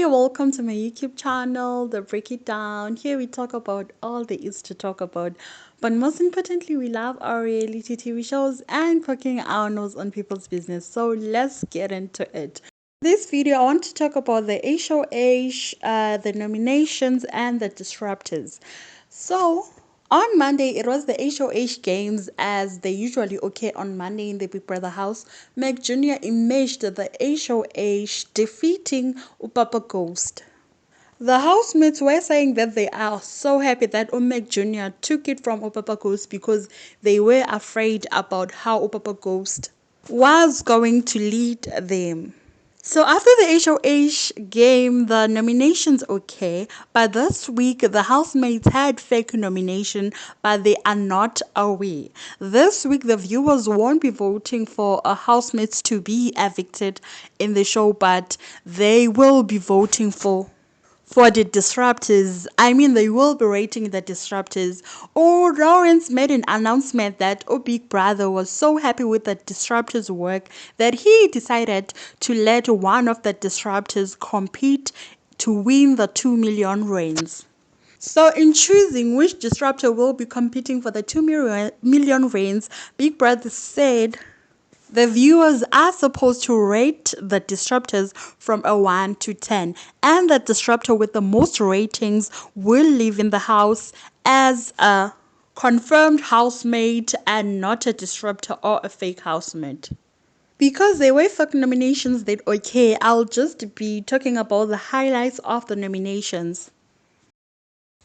Hey, welcome to my YouTube channel, The Break It Down. Here we talk about all there is to talk about. But most importantly, we love our reality TV shows and poking our nose on people's business. So let's get into it. This video, I want to talk about the HOH, the nominations, and the disruptors. So, on Monday, it was the HOH games as they usually occur on Monday in the Big Brother house. Meg Jr. emerged the HOH, defeating Upapa Ghost. The housemates were saying that they are so happy that Meg Jr. took it from Upapa Ghost because they were afraid about how Upapa Ghost was going to lead them. So after the HOH game, the nominations okay, but this week the housemates had fake nomination, but they are not aware. This week the viewers won't be voting for a housemates to be evicted in the show, but they will be voting for the disruptors. I mean, they will be rating the disruptors. Oh, Lawrence made an announcement that Big Brother was so happy with the disruptors' work that he decided to let one of the disruptors compete to win the 2 million reigns. So in choosing which disruptor will be competing for the 2 million reigns, Big Brother said the viewers are supposed to rate the disruptors from a 1 to 10, and the disruptor with the most ratings will live in the house as a confirmed housemate and not a disruptor or a fake housemate. Because there were fake nominations that okay, I'll just be talking about the highlights of the nominations.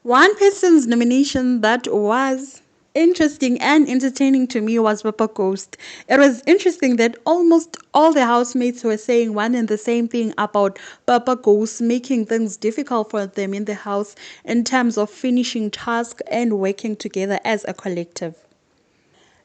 One person's nomination that was interesting and entertaining to me was Papa Ghost. It was interesting that almost all the housemates were saying one and the same thing about Papa Ghost making things difficult for them in the house in terms of finishing tasks and working together as a collective.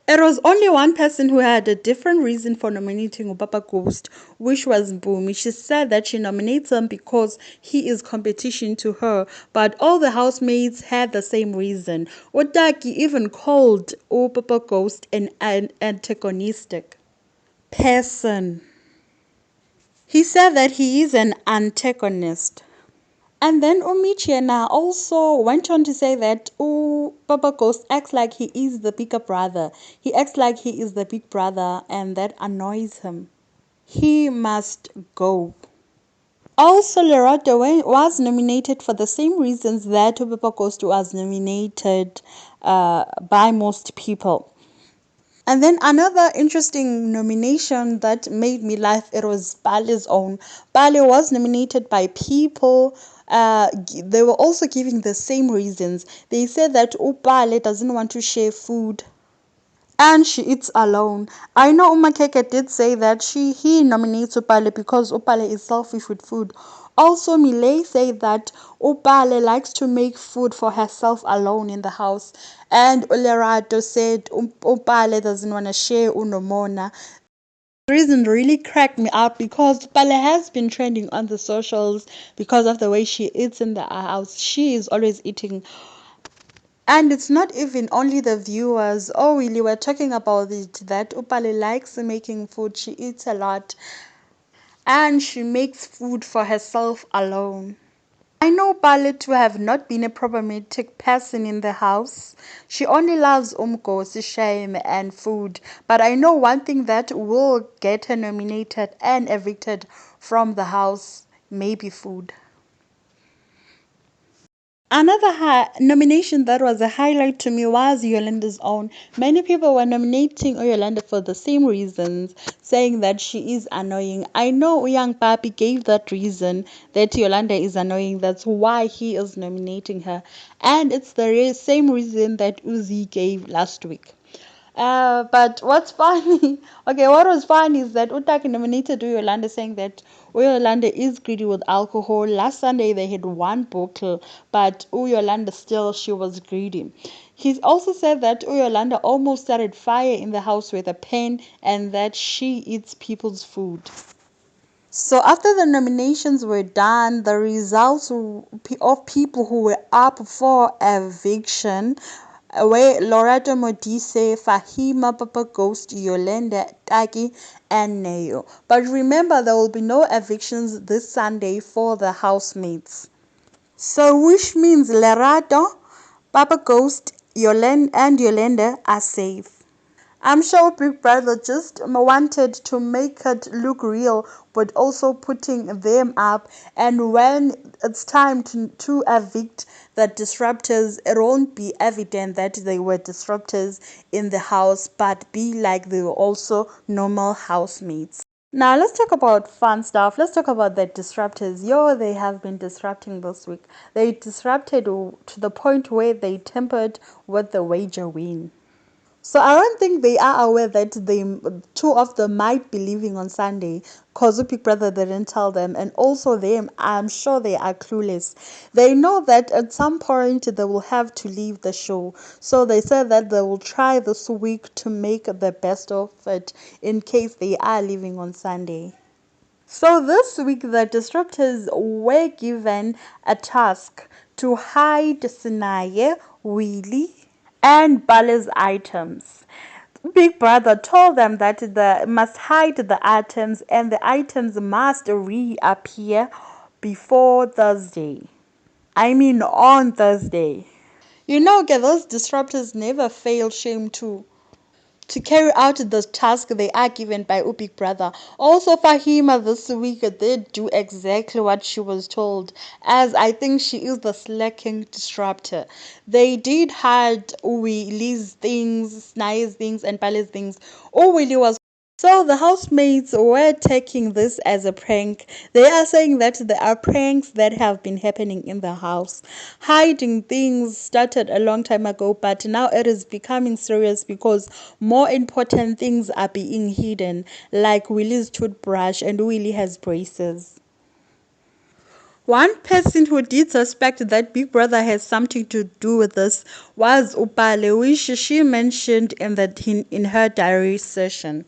It was only one person who had a different reason for nominating Papa Ghost, which was Bumi. She said that she nominates him because he is competition to her, but all the housemates had the same reason. Otaki even called Papa Ghost an antagonistic person. He said that he is an antagonist. And then Umichiena also went on to say that Papa Ghost acts like he is the bigger brother. He acts like he is the big brother, and that annoys him. He must go. Also, Lerato was nominated for the same reasons that Papa Ghost was nominated by most people. And then another interesting nomination that made me laugh, it was Bale's own. Bale was nominated by people. They were also giving the same reasons. They said that Bale doesn't want to share food and she eats alone. I know Umakeke did say that he nominates Upale because Upale is selfish with food. Also, Miley said that Upale likes to make food for herself alone in the house. And Olerato said Upale doesn't want to share Unomona. The reason really cracked me up because Upale has been trending on the socials because of the way she eats in the house. She is always eating, and it's not even only the viewers. Oh, really, we're talking about it that Upale likes making food. She eats a lot and she makes food for herself alone. I know Upale to have not been a problematic person in the house. She only loves umgosi, shame, and food. But I know one thing that will get her nominated and evicted from the house, maybe food. Another nomination that was a highlight to me was Yolanda's own. Many people were nominating Yolanda for the same reasons, saying that she is annoying. I know young Papi gave that reason that Yolanda is annoying. That's why he is nominating her. And it's the same reason that Uzi gave last week. But what's funny, okay, what was funny is that Utaki nominated Uyolanda saying that Uyolanda is greedy with alcohol. Last Sunday they had one bottle, but Uyolanda still, she was greedy. He also said that Uyolanda almost started fire in the house with a pen and that she eats people's food. So after the nominations were done, the results of people who were up for eviction, where Lorato Modise, Fahima, Papa Ghost, Yolanda, Taki, and Neo. But remember, there will be no evictions this Sunday for the housemates. So, which means Lerato, Papa Ghost, Yolanda, and Yolanda are safe. I'm sure Big Brother just wanted to make it look real, but also putting them up. And when it's time to evict the disruptors, it won't be evident that they were disruptors in the house, but be like they were also normal housemates. Now let's talk about fun stuff. Let's talk about the disruptors. Yo, they have been disrupting this week. They disrupted to the point where they tempered with the wager win. So I don't think they are aware that two of them might be leaving on Sunday because Big Brother didn't tell them, and also them. I'm sure they are clueless. They know that at some point they will have to leave the show, so they said that they will try this week to make the best of it in case they are leaving on Sunday. So this week the disruptors were given a task to hide Sinaye, Willie, and Bala's items. Big Brother told them that they must hide the items and the items must reappear before Thursday. I mean on Thursday. You know, those disruptors never fail shame too to carry out the task they are given by Big Brother. Also, Fahima this week did do exactly what she was told, as I think she is the slacking disruptor. They did hide Uwili's things, Naya's things, and Pale's things. Uwili was so the housemates were taking this as a prank. They are saying that there are pranks that have been happening in the house. Hiding things started a long time ago, but now it is becoming serious because more important things are being hidden, like Willie's toothbrush and Willie has braces. One person who did suspect that Big Brother has something to do with this was Upale, which she mentioned in her diary session.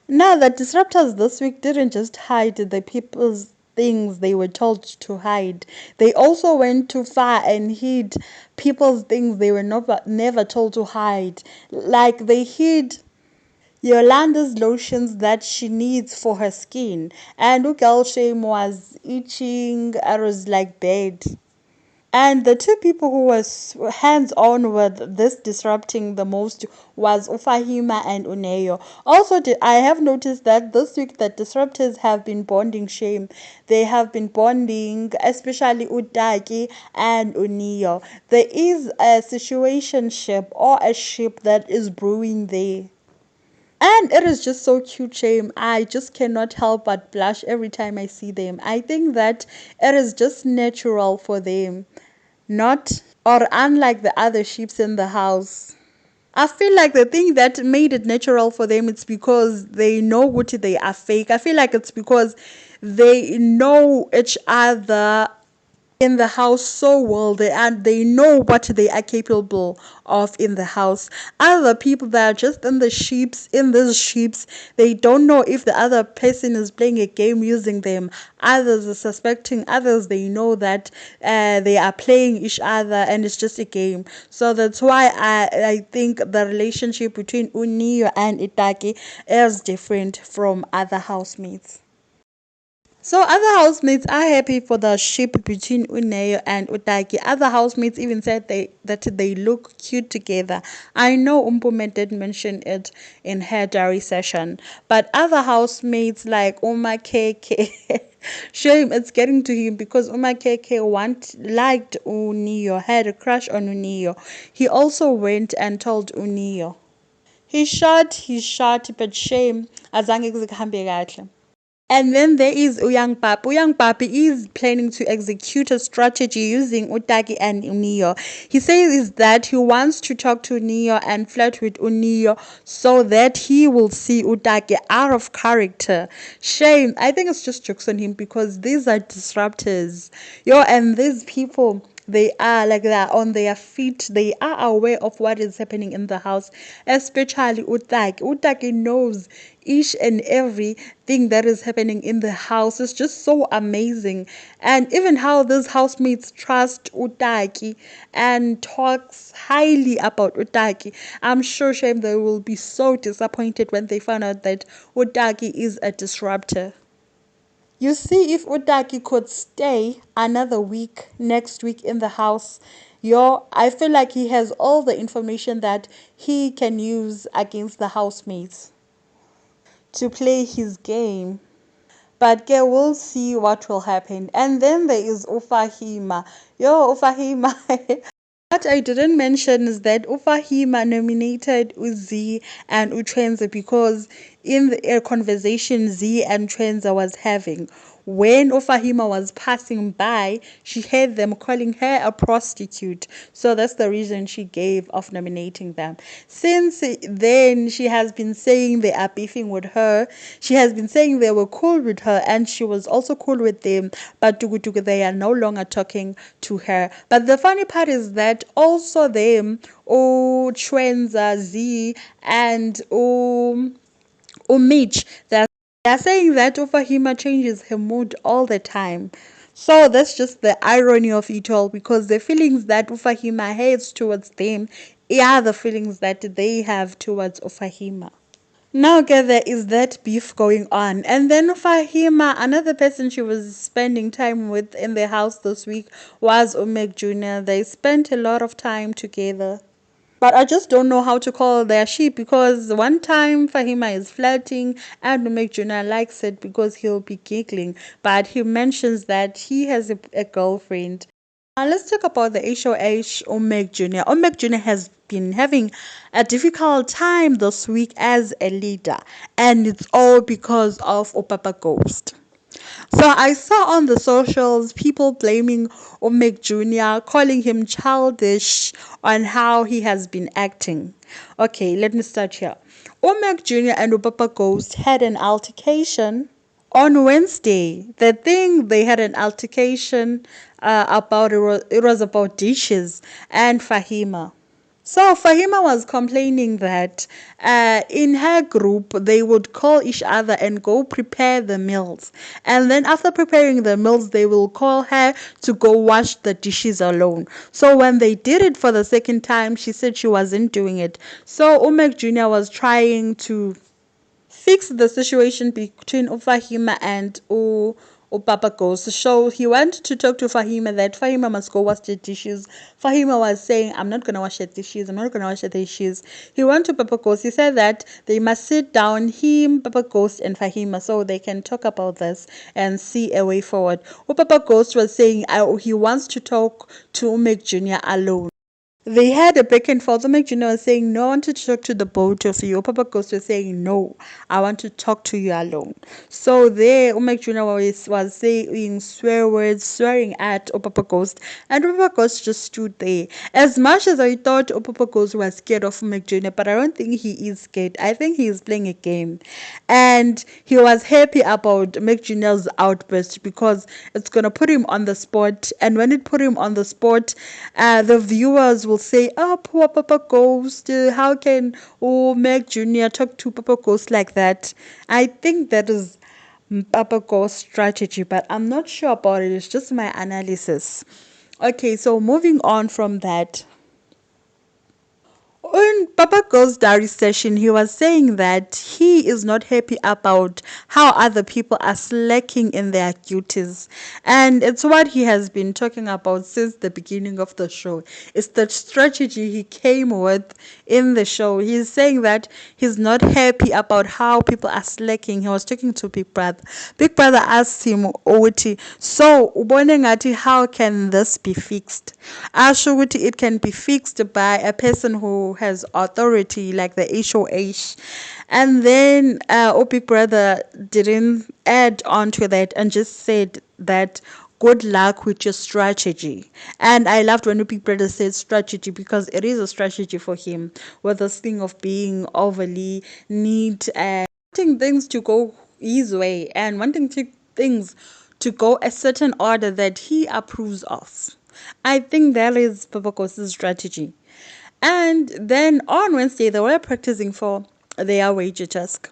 Now, the disruptors this week didn't just hide the people's things they were told to hide. They also went too far and hid people's things they were never told to hide. Like they hid Yolanda's lotions that she needs for her skin. And Ugal Shame was itching arrows like bad. And the two people who was hands-on with this disrupting the most was Ufahima and Uneo. Also, I have noticed that this week the disruptors have been bonding shame. They have been bonding, especially Utaki and Uneo. There is a situationship or a ship that is brewing there. And it is just so cute, shame. I just cannot help but blush every time I see them. I think that it is just natural for them, not or unlike the other sheeps in the house. I feel like the thing that made it natural for them it's because they know what they are fake. I feel like it's because they know each other in the house so well they know what they are capable of in the house. Other people that are just in these sheeps, they don't know if the other person is playing a game using them. Others are suspecting, others they know that they are playing each other and it's just a game. So that's why I think the relationship between Unio and Itaki is different from other housemates. So other housemates are happy for the ship between Uneo and Utaki. Other housemates even said that they look cute together. I know Umpume did mention it in her diary session, but other housemates like Uma KK, shame it's getting to him because Uma KK liked Uneo, had a crush on Uneo. He also went and told Uneo. He shot, but shame azange kuzihambe kahle. And then there is Uyang Papi. Uyang Papi is planning to execute a strategy using Utaki and Unio. He says that he wants to talk to Unio and flirt with Unio so that he will see Utaki out of character. Shame. I think it's just jokes on him because these are disruptors. Yo, and these people, they are like they're on their feet. They are aware of what is happening in the house, especially Utaki. Utaki knows each and everything that is happening in the house. Is just so amazing. And even how these housemates trust Utaki and talks highly about Utaki. I'm sure shame they will be so disappointed when they find out that Utaki is a disruptor. You see, if Utaki could stay another week, next week in the house, I feel like he has all the information that he can use against the housemates to play his game. But yeah, we'll see what will happen. And then there is Ufahima. Ufahima. What I didn't mention is that Ufahima nominated Uzi and Utrenza because in the conversation Z and Trenza was having, when Ufahima was passing by, she heard them calling her a prostitute. So that's the reason she gave of nominating them. Since then, she has been saying they are beefing with her. She has been saying they were cool with her and she was also cool with them, but Tugu they are no longer talking to her. But the funny part is that also them, Trenza, Z, and Mitch, they're saying that Ufahima changes her mood all the time. So that's just the irony of it all, because the feelings that Ufahima has towards them are the feelings that they have towards Ufahima. Now, okay, there is that beef going on. And then Fahima, another person she was spending time with in the house this week was Umek Jr. They spent a lot of time together. But I just don't know how to call their sheep, because one time Fahima is flirting and Umek Jr. likes it because he'll be giggling. But he mentions that he has a girlfriend. Now let's talk about the HOH Omek Jr. Omek Jr. has been having a difficult time this week as a leader, and it's all because of Opapa Ghost. So I saw on the socials people blaming Omek Jr., calling him childish on how he has been acting. Okay, let me start here. Omek Jr. and Opapa Ghost had an altercation on Wednesday. The thing they had an altercation about, it was about dishes and Fahima. So Fahima was complaining that in her group they would call each other and go prepare the meals, and then after preparing the meals they will call her to go wash the dishes alone. So when they did it for the second time, she said she wasn't doing it. So Umek Jr. was trying to fix the situation between Fahima and Papa Ghost. So he went to talk to Fahima that Fahima must go wash the dishes. Fahima was saying, I'm not going to wash the dishes. I'm not going to wash the dishes. He went to Papa Ghost. He said that they must sit down, him, Papa Ghost, and Fahima, so they can talk about this and see a way forward. Papa Ghost was saying he wants to talk to Umek Jr. alone. They had a back and forth. Umek Jr. was saying, no, I want to talk to the both of you. Papa Ghost was saying, no, I want to talk to you alone. So there, Umek Jr. was saying swear words, swearing at Papa Ghost. And Papa Ghost just stood there. As much as I thought Papa Ghost was scared of Umek Jr., but I don't think he is scared. I think he is playing a game. And he was happy about Umek Jr.'s outburst because it's going to put him on the spot. And when it put him on the spot, the viewers will say, oh, poor Papa Ghost, how can Meg Jr. talk to Papa Ghost like that? I think that is Papa Ghost strategy, but I'm not sure about it. It's just my analysis. Okay, so moving on from that. In Papa Girl's diary session, he was saying that he is not happy about how other people are slacking in their duties. And it's what he has been talking about since the beginning of the show. It's the strategy he came with in the show. He's saying that he's not happy about how people are slacking. He was talking to Big Brother. Big Brother asked him, Oti, so, Ubonengati, how can this be fixed? Ashuguti, it can be fixed by a person who has authority, like the HOH. And then Big Brother didn't add on to that and just said that good luck with your strategy. And I loved when Big Brother said strategy, because it is a strategy for him with this thing of being overly neat and wanting things to go his way and wanting things to go a certain order that he approves of. I think that is Papa Coast's strategy. And then on Wednesday, they were practicing for their wager task.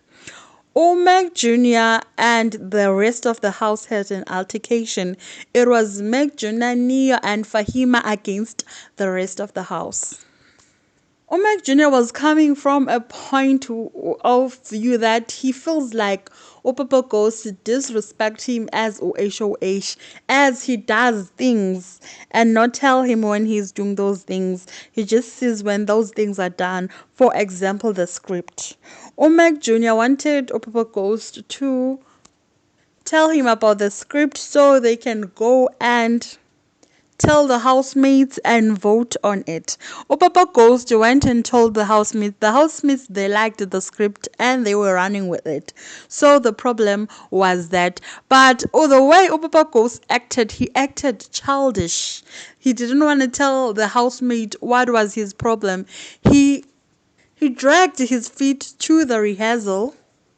Meg Jr. and the rest of the house had an altercation. It was Meg Jr., Nia, and Fahima against the rest of the house. Omek Jr. was coming from a point of view that he feels like Opapa goes to disrespect him as OHOH, as he does things and not tell him when he's doing those things. He just sees when those things are done. For example, the script. Omek Jr. wanted Opapa Ghost to tell him about the script so they can go and tell the housemates and vote on it. Opapa Ghost went and told the housemates. The housemates, they liked the script and they were running with it. So the problem was that. But the way Opapa Ghost acted, he acted childish. He didn't want to tell the housemate what was his problem. He dragged his feet to the rehearsal,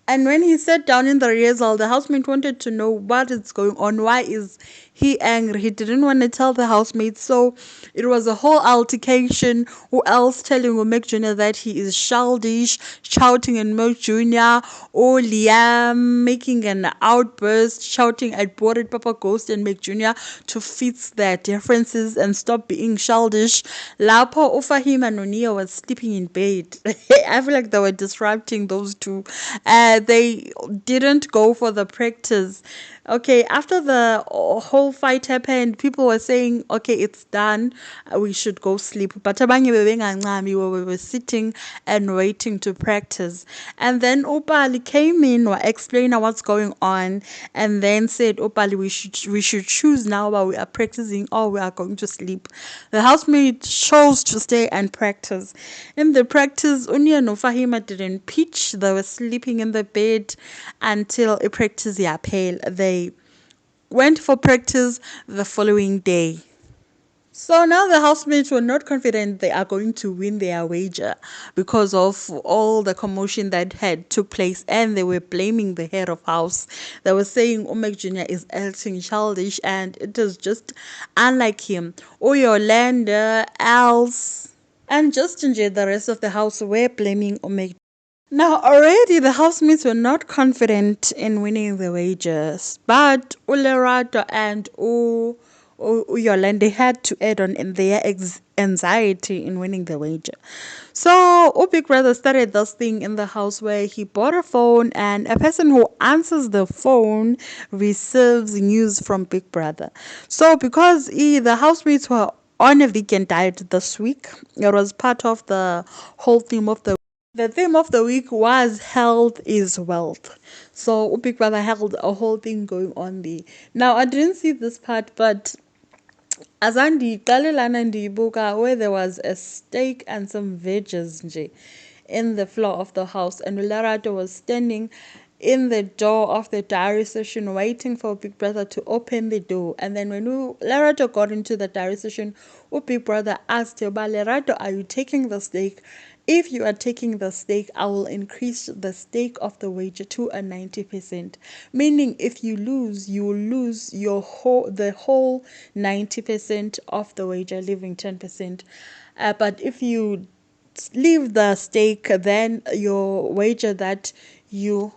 and when he sat down in the rehearsal, the housemate wanted to know what is going on. Why is he angry? He didn't want to tell the housemates. So it was a whole altercation. Who else telling Omek Jr. that he is childish, shouting at Omek Jr. or Liam making an outburst, shouting at Bored Papa Ghost and Omek Jr. to fix their differences and stop being childish. Lapo Ofahim and Onia was sleeping in bed. I feel like they were disrupting those two. They didn't go for the practice. Okay, after the whole fight happened, people were saying, okay, it's done. We should go sleep. But abanye bebengancami, we were sitting and waiting to practice. And then Opali came in, explained what's going on, and then said, Opali, we should choose now while we are practicing or we are going to sleep. The housemaid chose to stay and practice. In the practice, Unia and Fahima didn't pitch. They were sleeping in the bed until a practice pale. They went for practice the following day. So now the housemates were not confident they are going to win their wager because of all the commotion that had took place, and they were blaming the head of house. They were saying Omek Jr. is acting childish and it is just unlike him. Yolanda, Als, and Justin J, the rest of the house were blaming Omek. Now, already the housemates were not confident in winning the wagers, but Ulerato and Yolande had to add on in their anxiety in winning the wager. So, Big Brother started this thing in the house where he bought a phone, and a person who answers the phone receives news from Big Brother. So, because the housemates were on a vegan diet this week, it was part of the whole theme of the week was health is wealth. So Big Brother held a whole thing going on there. Now I didn't see this part, but Azandi Kalilana Ndibuka, where there was a steak and some veggies nje in the floor of the house, and Larato was standing in the door of the diary session waiting for Big Brother to open the door. And then when Larato got into the diary session, Big Brother asked her, Larato, are you taking the steak? If you are taking the stake, I will increase the stake of the wager to a 90%. Meaning, if you lose, you will lose the whole 90% of the wager, leaving 10%. But if you leave the stake, then your wager that you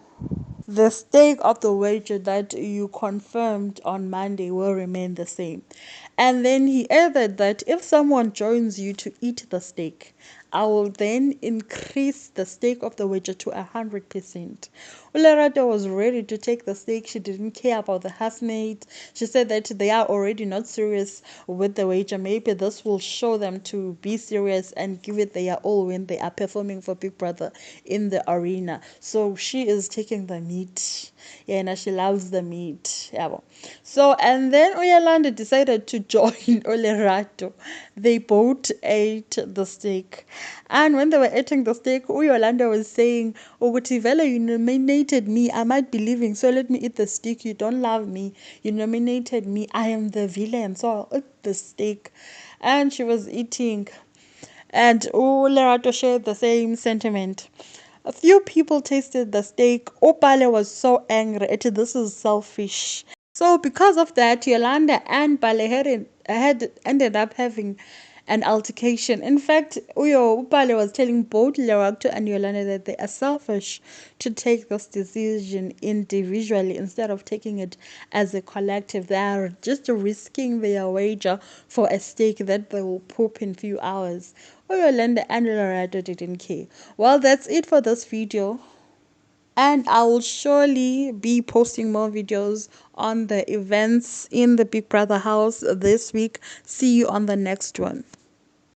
the stake of the wager that you confirmed on Monday will remain the same. And then he added that if someone joins you to eat the steak, I will then increase the stake of the wager to 100%. Ulerata was ready to take the stake. She didn't care about the housemate. She said that they are already not serious with the wager. Maybe this will show them to be serious and give it their all when they are performing for Big Brother in the arena. So she is taking the meat. Yeah, and she loves the meat. Yeah. So, and then Oyalanda decided to join Olerato. They both ate the steak. And when they were eating the steak, Oyalanda was saying, Oguti Vela, you nominated me. I might be leaving, so let me eat the steak. You don't love me. You nominated me. I am the villain, so I'll eat the steak. And she was eating. And Lerato shared the same sentiment. A few people tasted the steak. Opale was so angry. This is selfish. So because of that, Yolanda and Bale had ended up having an altercation. In fact, Bale was telling both Lerakto and Yolanda that they are selfish to take this decision individually instead of taking it as a collective. They are just risking their wager for a stake that they will poop in few hours. Yolanda and Lerakto didn't care. Well, that's it for this video. And I will surely be posting more videos on the events in the Big Brother house this week. See you on the next one.